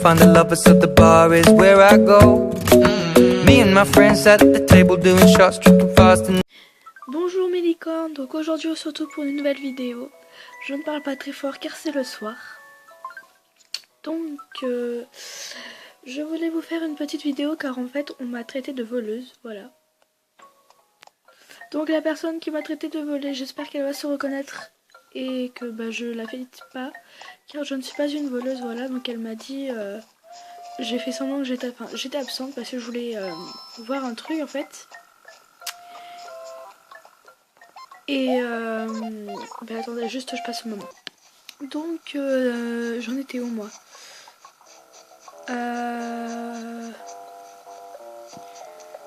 find the lovers so the bar is where I go. Me and my friends at the table doing shots, tripping fast and... Bonjour mes licornes, donc aujourd'hui on se retrouve pour une nouvelle vidéo. Je ne parle pas très fort car c'est le soir. Donc je voulais vous faire une petite vidéo car en fait on m'a traité de voleuse, voilà. Donc la personne qui m'a traité de voleuse, j'espère qu'elle va se reconnaître et que je la félicite pas car je ne suis pas une voleuse, voilà. Donc elle m'a dit, j'ai fait semblant que j'étais absente parce que je voulais voir un truc en fait. Et attendez, juste je passe au moment. Donc j'en étais où moi?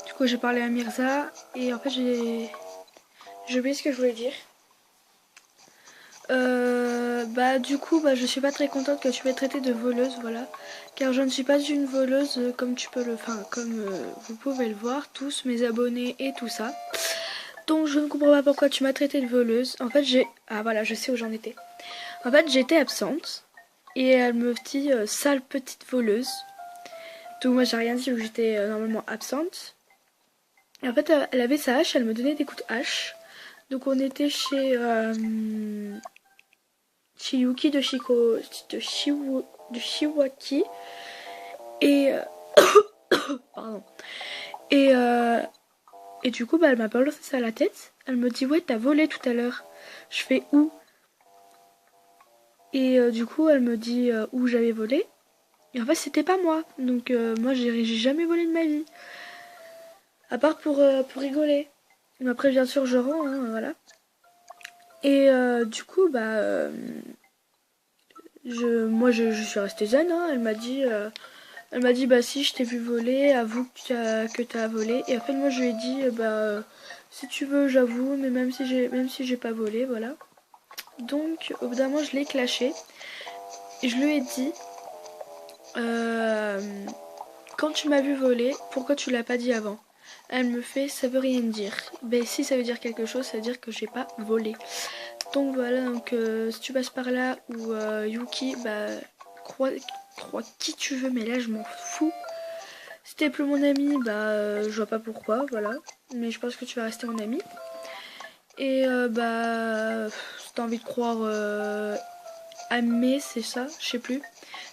Du coup j'ai parlé à Mirza et en fait j'ai oublié ce que je voulais dire. Du coup je suis pas très contente que tu m'aies traité de voleuse, voilà. Car je ne suis pas une voleuse comme vous pouvez le voir, tous mes abonnés et tout ça. Donc je ne comprends pas pourquoi tu m'as traité de voleuse. En fait je sais où j'en étais. En fait j'étais absente et elle me dit sale petite voleuse. Donc moi j'ai rien dit vu que j'étais normalement absente. Et en fait elle avait sa hache, elle me donnait des coups de hache. Donc on était chez Yuki de Shiwaki. Et pardon. Et du coup elle m'a balancé ça à la tête. Elle me dit ouais t'as volé tout à l'heure. Je fais où? Et du coup elle me dit où j'avais volé. Et en fait c'était pas moi. Donc moi j'ai jamais volé de ma vie. À part pour rigoler. Mais après bien sûr je rends, hein, voilà. Et du coup je suis restée zen, hein. Elle m'a dit bah si je t'ai vu voler, avoue que t'as volé. Et en fait moi je lui ai dit si tu veux j'avoue, mais même si j'ai pas volé, voilà. Donc au bout d'un moment je l'ai clashé et je lui ai dit quand tu m'as vu voler, pourquoi tu l'as pas dit avant? Elle me fait ça veut rien dire. Ben si ça veut dire quelque chose, ça veut dire que j'ai pas volé. Donc voilà, donc si tu passes par là ou Yuki, crois qui tu veux, mais là je m'en fous. Si t'es plus mon ami, je vois pas pourquoi, voilà. Mais je pense que tu vas rester mon ami. Et si t'as envie de croire Amé, c'est ça, je sais plus.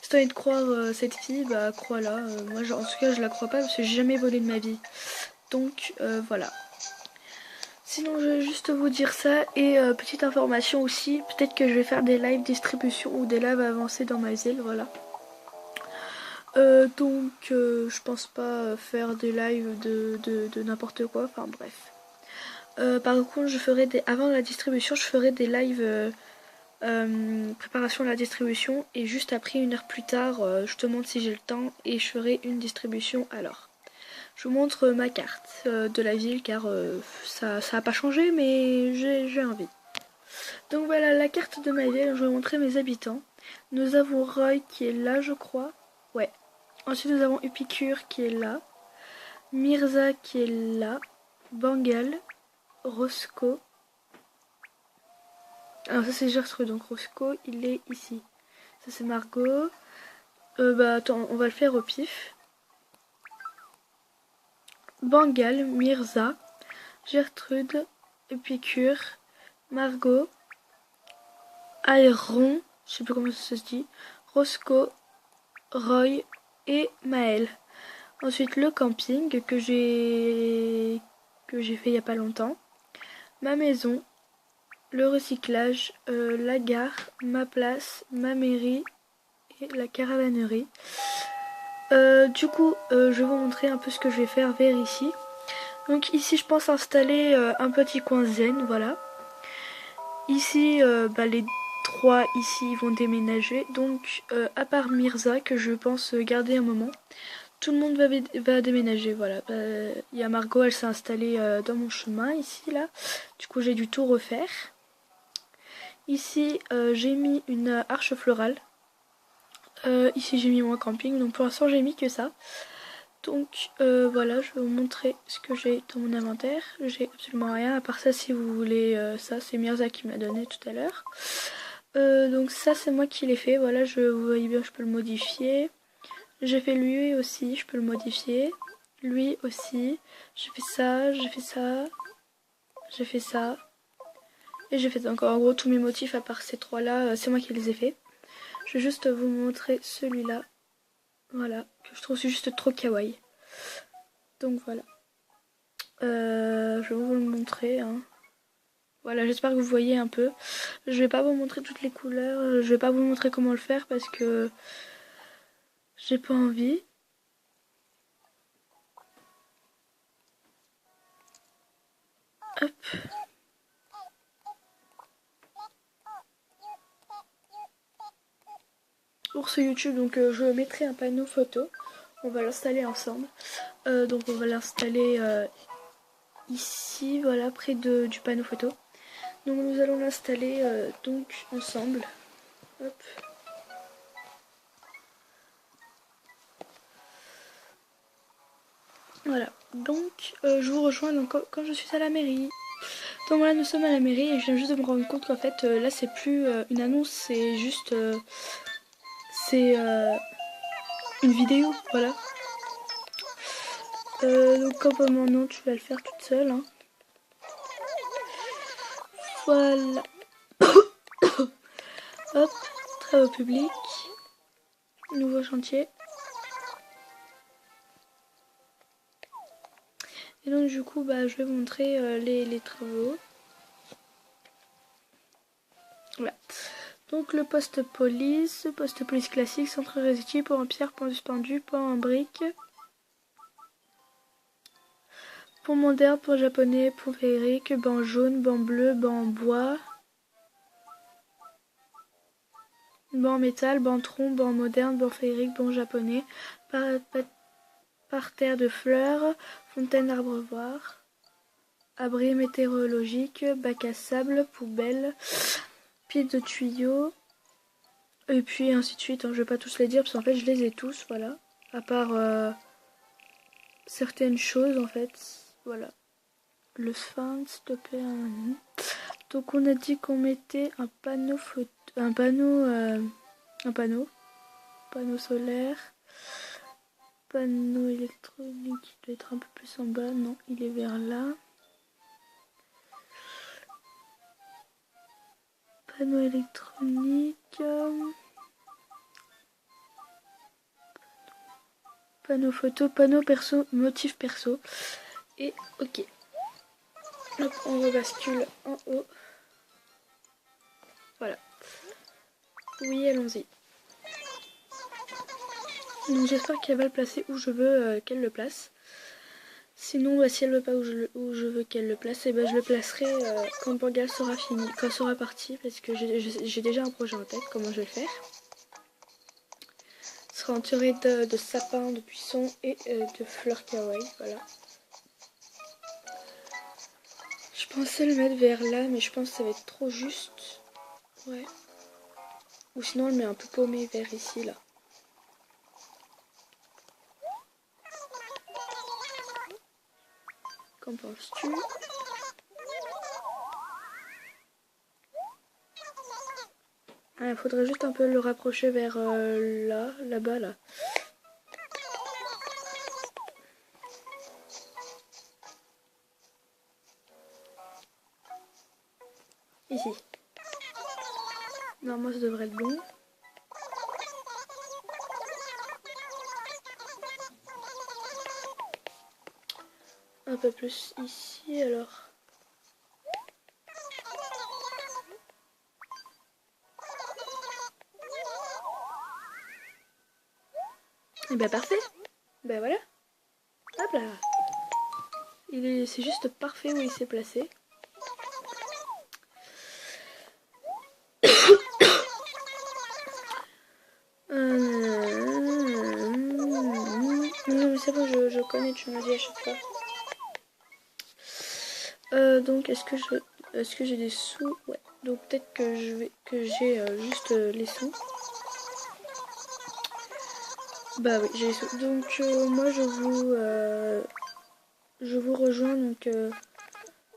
Si t'as envie de croire cette fille, crois-la. Moi en tout cas je la crois pas parce que j'ai jamais volé de ma vie. Donc voilà. Sinon je vais juste vous dire ça et petite information aussi, peut-être que je vais faire des live distribution ou des lives avancés dans ma île, voilà. Je pense pas faire des lives de n'importe quoi, enfin bref. Par contre je ferai avant la distribution je ferai des lives préparation de la distribution et juste après 1 heure plus tard je te montre si j'ai le temps et je ferai une distribution alors. Je vous montre ma carte de la ville car ça a pas changé mais j'ai envie. Donc voilà la carte de ma ville, je vais vous montrer mes habitants. Nous avons Roy qui est là je crois. Ouais. Ensuite nous avons Epicure qui est là. Mirza qui est là. Bangal. Roscoe. Alors ça c'est Gertrude, donc Roscoe il est ici. Ça c'est Margot. Attends, on va le faire au pif. Bangal, Mirza, Gertrude, Épicure, Margot, Aéron, je sais plus comment ça se dit, Roscoe, Roy et Maël. Ensuite le camping que j'ai fait il y a pas longtemps, ma maison, le recyclage, la gare, ma place, ma mairie et la caravanerie. Du coup je vais vous montrer un peu ce que je vais faire vers ici. Donc ici je pense installer un petit coin zen, voilà. Ici les 3 ici vont déménager, donc à part Mirza que je pense garder un moment, tout le monde va déménager, voilà. Il y a Margot, elle s'est installée dans mon chemin ici là, du coup j'ai dû tout refaire. Ici j'ai mis une arche florale, ici j'ai mis mon camping, donc pour l'instant j'ai mis que ça. Donc voilà, je vais vous montrer ce que j'ai dans mon inventaire. J'ai absolument rien, à part ça si vous voulez, ça c'est Mirza qui m'a donné tout à l'heure. Donc ça c'est moi qui l'ai fait, voilà, vous voyez bien je peux le modifier. J'ai fait lui aussi, je peux le modifier. Lui aussi. J'ai fait ça, j'ai fait ça. J'ai fait ça. Et j'ai fait encore en gros tous mes motifs à part ces trois là, c'est moi qui les ai fait. Je vais juste vous montrer celui-là. Voilà, que je trouve juste trop kawaii. Donc voilà. Je vais vous le montrer. Hein. Voilà, j'espère que vous voyez un peu. Je vais pas vous montrer toutes les couleurs. Je vais pas vous montrer comment le faire parce que j'ai pas envie. Hop. Pour ce YouTube, donc je mettrai un panneau photo. On va l'installer ensemble. Donc on va l'installer ici, voilà, près du panneau photo. Donc nous allons l'installer donc ensemble. Hop. Voilà. Donc je vous rejoins donc, quand je suis à la mairie. Donc voilà, nous sommes à la mairie et je viens juste de me rendre compte qu'en fait là c'est plus une annonce, c'est juste c'est une vidéo, voilà. Donc comme maintenant tu vas le faire toute seule. Hein. Voilà. Hop, travaux publics, nouveau chantier. Et donc du coup bah, je vais vous montrer les travaux. Voilà. Donc le poste police classique, centre résistif, pont en pierre, pont suspendu, pont en brique, pont moderne, pont japonais, pont féerique, banc jaune, banc bleu, banc en bois, banc en métal, banc tronc, banc moderne, banc féerique, banc japonais, parterre de fleurs, fontaine d'arbrevoir, abri météorologique, bac à sable, poubelle, pied de tuyau, et puis ainsi de suite. Hein. Je vais pas tous les dire parce qu'en fait je les ai tous, voilà. À part certaines choses en fait. Voilà. Le sphinx, s'il te plaît. Donc on a dit qu'on mettait un panneau photo, un panneau solaire, panneau électronique, il doit être un peu plus en bas, non, il est vers là. Panneau électronique, panneau photo, panneau perso, motif perso, et ok. Hop, on rebascule en haut. Voilà. Oui, allons-y. Donc j'espère qu'elle va le placer où je veux qu'elle le place. Sinon, bah, si elle veut pas où je veux qu'elle le place, et bah, je le placerai quand Banga sera fini, quand sera parti, parce que j'ai déjà un projet en tête, comment je vais le faire. Ce sera entouré de sapins, de buissons et de fleurs kawaii, voilà. Je pensais le mettre vers là, mais je pense que ça va être trop juste. Ouais. Ou sinon, on le met un peu paumé vers ici, là. Qu'en penses-tu? Il faudrait juste un peu le rapprocher vers là-bas, là. Ici. Non, moi ça devrait être bon. Un peu plus ici alors. Et ben parfait. Ben voilà. Hop là. C'est juste parfait où il s'est placé. Non mais c'est bon, je connais, tu me le dis à chaque fois. Donc est-ce que j'ai des sous? Ouais. Donc peut-être que j'ai juste les sous. Bah oui, j'ai les sous. Donc moi je vous rejoins donc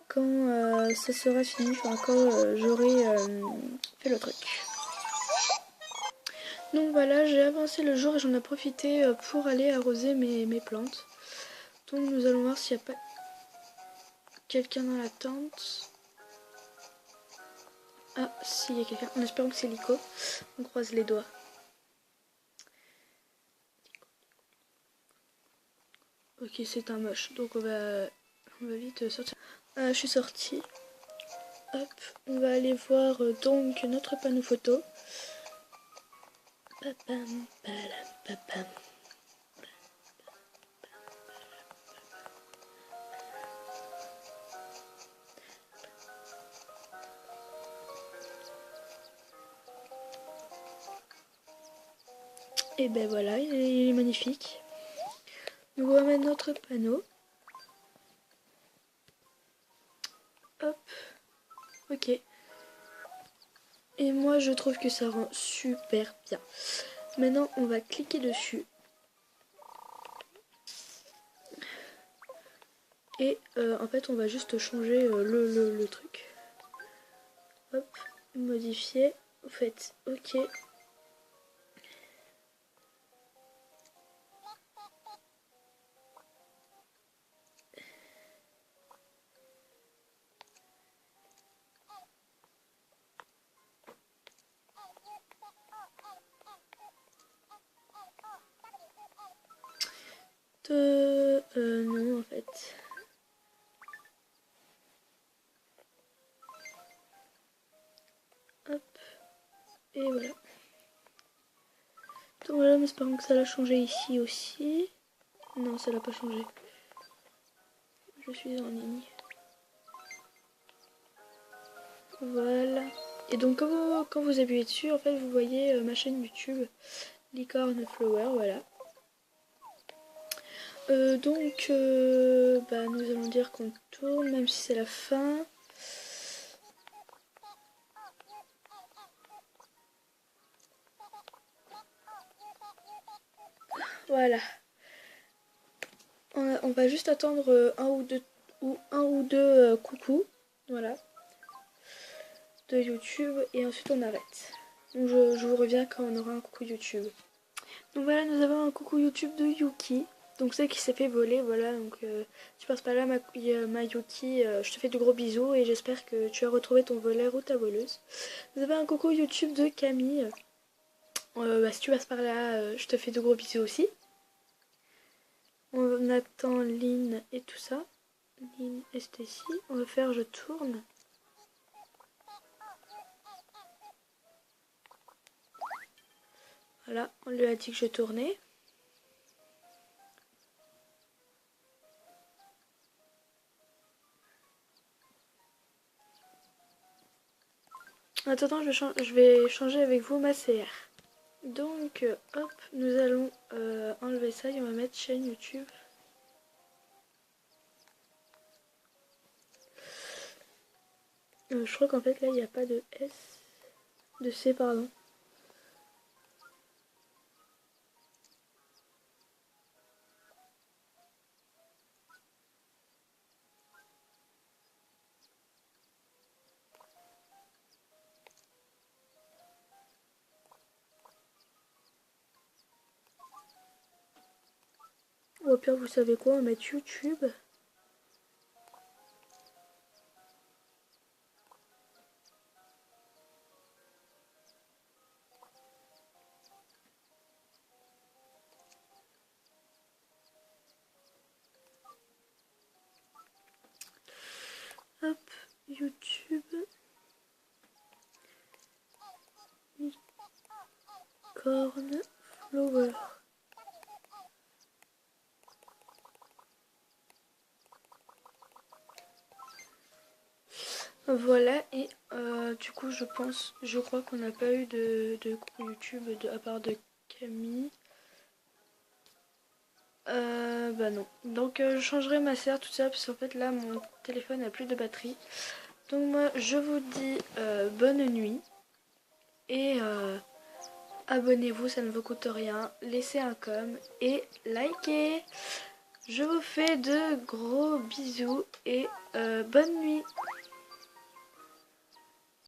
quand ça sera fini, enfin quand j'aurai fait le truc. Donc voilà, j'ai avancé le jour et j'en ai profité pour aller arroser mes plantes. Donc nous allons voir s'il n'y a pas quelqu'un dans la tente. Ah, si, il y a quelqu'un. En espérant que c'est Lico. On croise les doigts. Ok, c'est un moche. Donc on va vite sortir. Je suis sortie. Hop, on va aller voir donc notre panneau photo. Papam, palam, papam. Et ben voilà, il est magnifique. Donc on va mettre notre panneau. Hop, ok. Et moi je trouve que ça rend super bien. Maintenant on va cliquer dessus. Et en fait on va juste changer le truc. Hop, modifier. Vous faites ok. Non en fait. Hop, et voilà. Donc voilà, mais espérons que ça l'a changé ici aussi. Non, ça l'a pas changé. Je suis en ligne. Voilà. Et donc quand vous appuyez dessus, en fait, vous voyez ma chaîne YouTube, Licorne Flower, voilà. Bah, nous allons dire qu'on tourne, même si c'est la fin. Voilà. On va juste attendre un ou deux coucou, voilà, de YouTube et ensuite on arrête. Donc je vous reviens quand on aura un coucou YouTube. Donc voilà, nous avons un coucou YouTube de Yuki. Donc celle qui s'est fait voler, voilà, donc tu passes par là ma Yuki, je te fais de gros bisous et j'espère que tu as retrouvé ton voleur ou ta voleuse. Vous avez un coucou YouTube de Camille. Bah, si tu passes par là, je te fais de gros bisous aussi. On attend Lynn et tout ça. Lynn et Stacy. On va faire je tourne. Voilà, on lui a dit que je tournais. En attendant, je vais changer avec vous ma CR. Donc, hop, nous allons enlever ça et on va mettre chaîne YouTube. Je crois qu'en fait là il n'y a pas de S, de C pardon. Ou au pire vous savez quoi, on va mettre YouTube. Hop, YouTube. Licorne Flower. Voilà, et du coup je crois qu'on n'a pas eu de coucou YouTube à part de Camille. Bah non. Donc je changerai ma serre tout ça parce qu'en fait là mon téléphone n'a plus de batterie. Donc moi je vous dis bonne nuit et abonnez-vous, ça ne vous coûte rien. Laissez un com et likez. Je vous fais de gros bisous et bonne nuit.